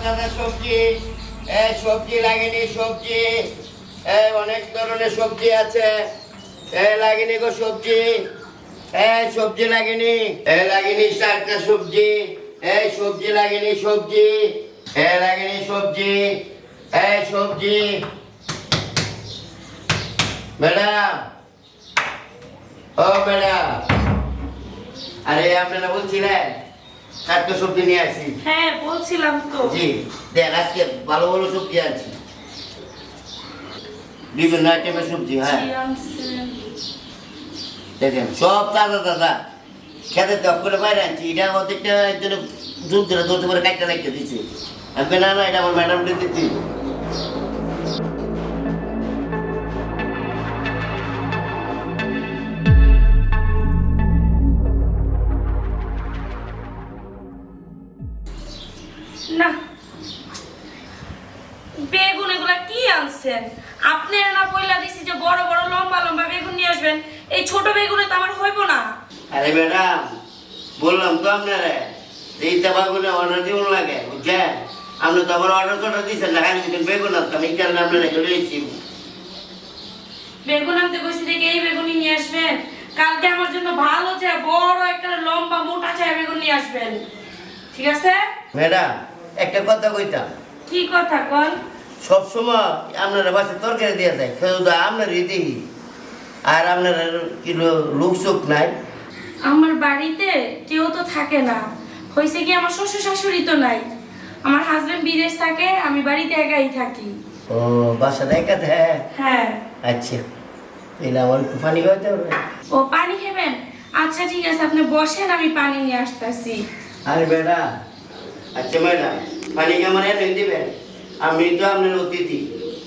তাজা সবজি, সবজি লাগেনি, সবজি অনেক ধরনের সবজি আছে। লাগেনি গো সবজি, সবজি লাগেনি, লাগেনি টাটকা সবজি, সবজি লাগেনি, সবজি লাগেনি, সবজি সবজি। ম্যাডাম, ও ম্যাডাম, আরে আপনারা বলছিলেন টাটকা সবজি নিয়ে আসি। হ্যাঁ বলছিলাম তো। জি দেন, আজকে ভালো ভালো সবজি আছে, বিভিন্ন আইটেমের সবজি। হ্যাঁ জি, আনছেন। দেখেন সব তাজা তাজা, খেতে টক করে বাইরে আনছি। এটা অর্ধেকটা একজনে জুম করে ধরতে পারে, কাটটা রাখতে দিচ্ছে। আমি না না, এটা আমার ম্যাডামকে দিচ্ছি। না, বেগুন এগুলা কি আনছেন? আপনি না পয়লা দিছি যে বড় বড় লম্বা লম্বা বেগুন নিয়ে আসবেন, এই ছোট বেগুনে তো আমার হইব না। আরে ম্যাডাম, বললাম তো আপনারা যে এই তাবাগুলো অর্ডার দিন লাগে, বুঝছেন? আপনি তো আমার অর্ডার দিচ্ছেন না, খালি দিচ্ছেন বেগুন আনতাম, এই কারণে আপনারা চলে এসেছি। বেগুন আনতে কইছি দেখে এই বেগুনই নিয়ে আসবেন। কালকে আমার জন্য ভালো যে বড় একটা লম্বা মোটা চায় বেগুন নিয়ে আসবেন, ঠিক আছে? ম্যাডাম, একটা কথা কইতাম, কি কথা কন? সবসময় আপনারা বাসে তরকারি দিয়ে যায়, কেউ তো আপনারই দেখি, আর আপনার কিলো লোক চোখ নাই। আমার বাড়িতে কেউ তো থাকে না, হয়েছে কি আমার শ্বশুর শাশুড়ি তো নাই, আমার হাজবেন্ড বিদেশ থাকে, আমি বাড়িতে একাই থাকি। ও বাসা দেখা দেয়? হ্যাঁ। আচ্ছা, তাহলে আমার একটু পানি খাওয়াতে হবে। ও পানি খাবেন? আচ্ছা ঠিক আছে, আপনি বসেন, আমি পানি নিয়ে আসতেছি। আরে ম্যাডাম, আচ্ছা ম্যাডাম, পানি আমার এনে দিবেন? আমি তো আপনার অতিথি,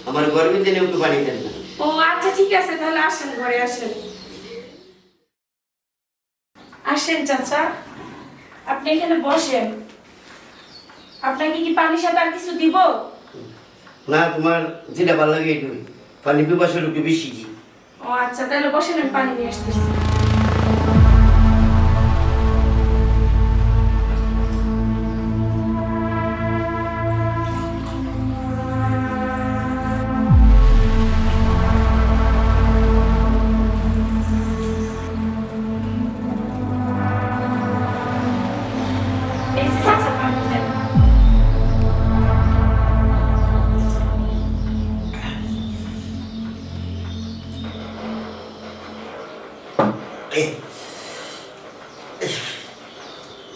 আমার গরমের দিনে একটু পানি দেন না। ও আচ্ছা ঠিক আছে, তাহলে আসেন, ঘরে আসেন। আসেন চাচা, আপনি এখানে বসেন। আপনাকে কি পানির সাথে আর কিছু দিব? না, তোমার যেটা ভালো লাগে একটু পানি পিপাসার একটু বেশি কি। ও আচ্ছা, তাহলে বসেন, আমি পানি নিয়ে আসতেছি। এই যে চাচা, পানি দেন।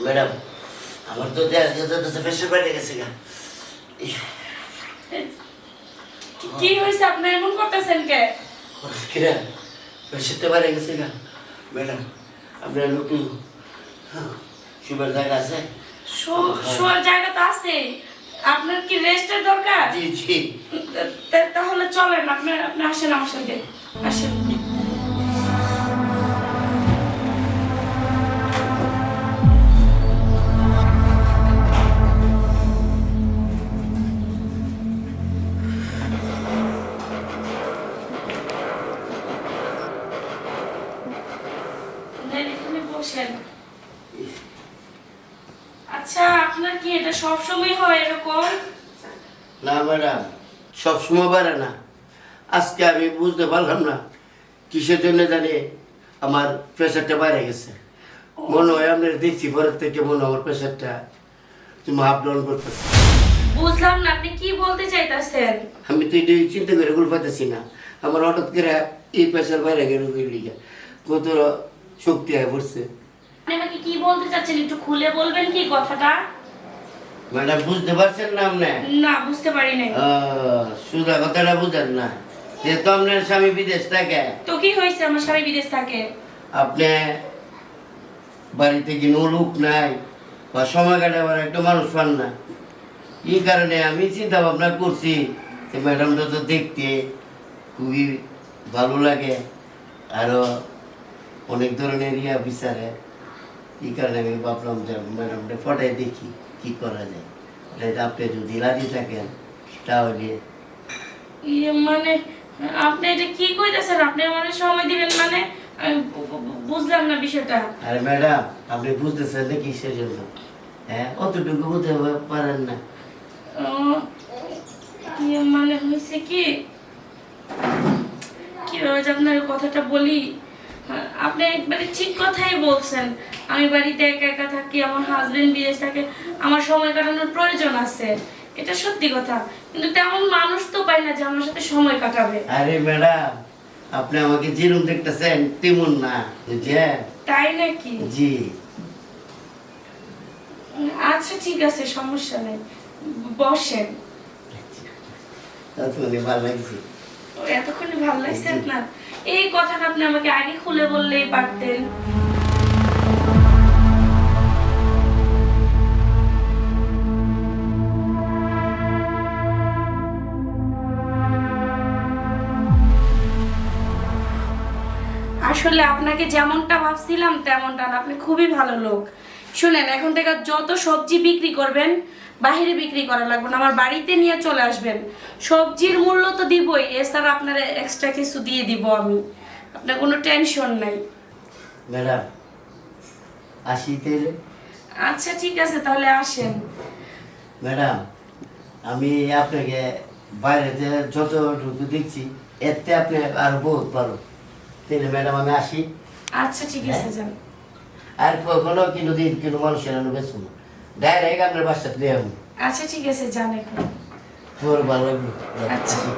ম্যাডাম, আমার তো প্রেশার বেড়ে গেছে গা। কি হয়েছে, আপনি এমন করতেছেন কে? কিরা প্রেশারটা বেড়ে গেছে গা। ম্যাডাম, আপনার নতুন শুবার জায়গা আছে? শোয়ার জায়গা তো আছে, আপনার কি রেস্টের দরকার? জি জি। তাহলে চলেন, আপনি আপনি আসেন আমার সাথে, আসেন। এখানে বসেন। আচ্ছা, আপনার কি এটা সব সময় হয় এরকম? না ম্যাডাম, সবসময় পারে না। আজকে আমি বুঝতে পারলাম না কিসের জন্য জানি আমার প্রেশারটা বাইরে গেছে। মনে হয় আপনার দেখছি পরের থেকে, মনে হয় আমার প্রেশারটা তুমি আপ ডাউন করতেছে। বুঝলাম না, আপনি কি বলতে চাইতেছেন? আমি তো এটা চিন্তা করে গুল পাইতেছি না, আমার হঠাৎ করে এই প্রেশার বাইরে গেল লিগে কত শক্তি হয়ে পড়ছে। আপনি আমাকে কি বলতে চাচ্ছেন, একটু খুলে বলবেন কি কথাটা? ম্যাডাম, বুঝতে পারছেন না আপনি? না, বুঝতে পারি নাই। সুদা কথাটা বুঝেন না, যেহেতু আপনার স্বামী বিদেশ থাকে। তো কি হয়েছে, আমার স্বামী বিদেশ থাকে? আপনি বাড়িতে কোনো লোক নাই বা সময় কাটাবার একটা মানুষ পান না, এই কারণে আমি চিন্তা ভাবনা করছি যে ম্যাডামটা তো দেখতে খুবই ভালো লাগে, আরো অনেক ধরনের বিচারে। এই কারণে আমি ভাবলাম যে ম্যাডামটা ফটাই দেখি কি করা যায়। আপনি যদি রাজি থাকেন তাহলে। মানে আপনি এটা কি কইতেছেন? আপনি আমাদের সময় দিবেন মানে? আমি বুঝলাম না বিষয়টা। আরে ম্যাডাম, আপনি বুঝতেছেন না কিসের জন্য? হ্যাঁ, অতটুকু বুঝতে পারেন না? মানে হয়েছে কি কিভাবে যে আপনার কথাটা বলি, আপনি একবারে ঠিক কথাই বলছেন। আমি বাড়িতে একা একা থাকি, আমার হাজবেন্ড বিদেশ থাকে, আমার সময় কাটানোর প্রয়োজন আছে, এটা সত্যি কথা। কিন্তু তেমন মানুষ তো পাই না যে আমার সাথে সময় কাটাবে। আরে ম্যাডাম, আপনি আমাকে যেরকম দেখতেছেন তেমন না, বুঝছেন? তাই নাকি? জি। আচ্ছা ঠিক আছে, সমস্যা নেই, বসেন। তাহলে ভালো লাগছে। ও, এতক্ষণে ভালো লাগছে আপনার? এই কথাটা আপনি আমাকে আগে খুলে বললেই পারতেন। আসলে আপনাকে যেমনটা ভাবছিলাম তেমনটা না, আপনি খুবই ভালো লোক। শুনেন, এখন থেকে যত সবজি বিক্রি করবেন বাইরে বিক্রি করা লাগবে না, আমার বাড়িতে নিয়ে চলে আসবেন। সবজির মূল্য তো দিবই, এছাড়া আপনার এক্সট্রা কিছু দিয়ে দিব আমি, আপনার কোনো টেনশন নাই। ম্যাডাম আসি তাহলে। আচ্ছা ঠিক আছে, তাহলে আসেন। ম্যাডাম আমি আপনাকে বাইরেতে যতটুকু দেখছি এতে আপনি আর বহুত ভালো। তাহলে ম্যাডাম আমি আসি। আচ্ছা ঠিক আছে, যান। আর কখনো দিন মানুষের বেছো না, ডাইরেক্ট আপনার বাসাতে নিয়ে আমি। আচ্ছা ঠিক আছে, যান এখন। তোর ভালো লাগবে। আচ্ছা। আসি।